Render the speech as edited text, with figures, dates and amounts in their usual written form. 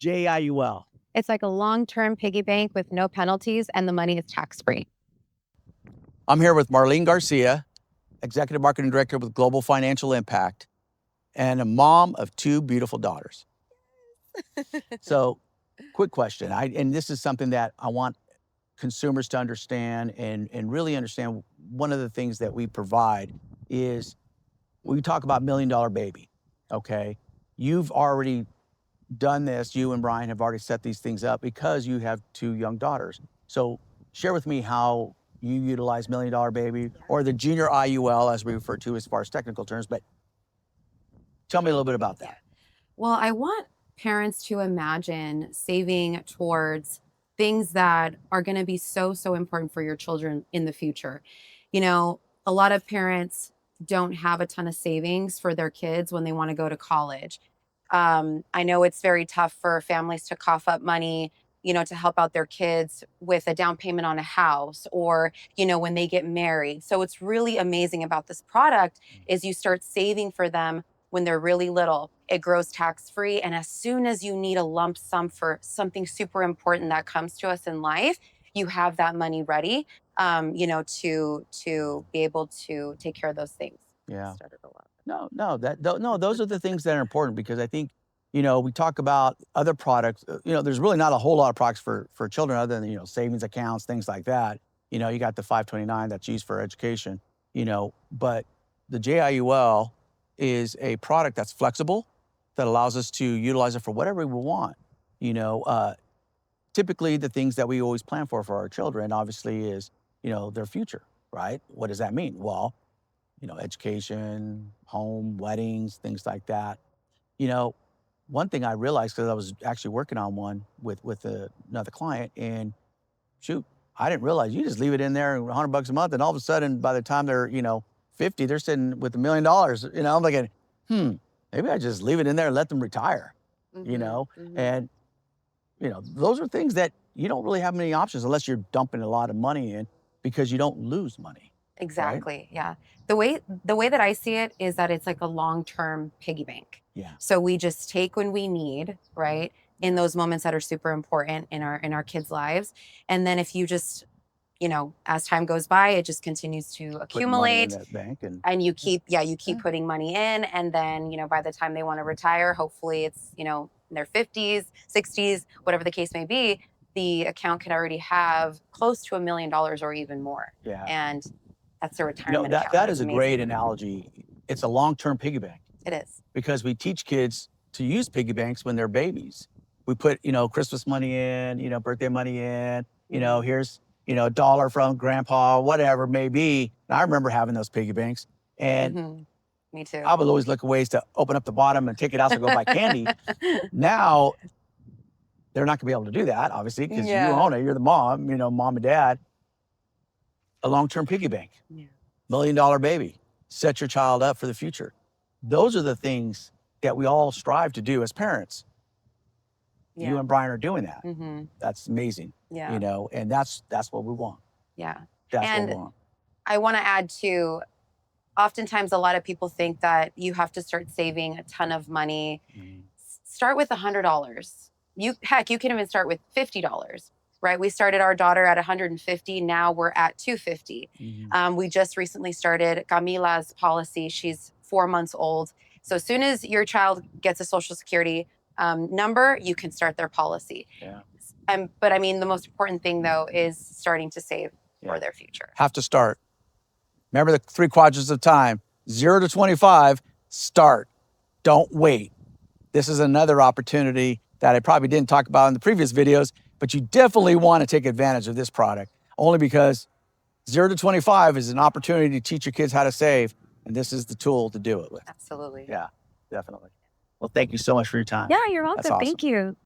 JIUL? It's like a long-term piggy bank with no penalties, and the money is tax-free. I'm here with Marlene Garcia, Executive Marketing Director with Global Financial Impact, and a mom of 2 beautiful daughters. So, quick question. And this is something that I want consumers to understand and really understand. One of the things that we provide is we talk about $1 Million Baby, okay? You've already done this. You and Brian have already set these things up because you have 2 young daughters. So share with me how you utilize $1 Million Baby or the Junior IUL, as we refer to as far as technical terms, but tell me a little bit about that. Well, I want parents to imagine saving towards things that are going to be so important for your children in the future. You know, a lot of parents don't have a ton of savings for their kids when they want to go to college. I know it's very tough for families to cough up money, to help out their kids with a down payment on a house or, when they get married. So what's really amazing about this product is you start saving for them when they're really little. It grows tax-free. And as soon as you need a lump sum for something super important that comes to us in life, you have that money ready, to be able to take care of those things. Yeah. No, those are the things that are important, because I think, we talk about other products, there's really not a whole lot of products for children other than, savings accounts, things like that. You got the 529 that's used for education, but the JIUL is a product that's flexible, that allows us to utilize it for whatever we want. Typically the things that we always plan for our children, obviously, is, their future, right? What does that mean? Well, education, home, weddings, things like that. One thing I realized, because I was actually working on one with another client, and shoot, I didn't realize you just leave it in there $100 a month, and all of a sudden, by the time they're 50, they're sitting with $1 million. I'm like, maybe I just leave it in there and let them retire. And those are things that you don't really have many options unless you're dumping a lot of money in, because you don't lose money. Exactly. Right? Yeah. The way that I see it is that it's like a long-term piggy bank. Yeah. So we just take when we need, right? In those moments that are super important in our kids' lives. And then if you just, as time goes by, it just continues to accumulate. Put money in that bank and you keep putting money in. And then, by the time they want to retire, hopefully it's, in their 50s, 60s, whatever the case may be, the account can already have close to $1 million or even more. Yeah. And that's a retirement account. That is a great analogy. It's a long-term piggy bank. It is. Because we teach kids to use piggy banks when they're babies. We put, Christmas money in, birthday money in, here's, $1 from grandpa, whatever it may be. And I remember having those piggy banks. And me too. I would always look at ways to open up the bottom and take it out to go buy candy. Now, they're not gonna be able to do that, obviously, because you own it. You're the mom, mom and dad. A long-term piggy bank, $1 Million Baby. Set your child up for the future. Those are the things that we all strive to do as parents. Yeah. You and Brian are doing that. That's amazing. Yeah. And that's what we want. Yeah. That's what we want. I want to add too, oftentimes a lot of people think that you have to start saving a ton of money. Start with $100. You can even start with $50. Right? We started our daughter at 150. Now we're at 250. We just recently started Camila's policy. She's 4 months old. So as soon as your child gets a Social Security number, you can start their policy. Yeah. But I mean, the most important thing though is starting to save for their future. Have to start. Remember the 3 quadrants of time: 0 to 25. Start. Don't wait. This is another opportunity that I probably didn't talk about in the previous videos, but you definitely want to take advantage of this product, only because 0 to 25 is an opportunity to teach your kids how to save, and this is the tool to do it with. Absolutely. Yeah, definitely. Well, thank you so much for your time. Yeah, you're welcome. That's awesome. Thank you.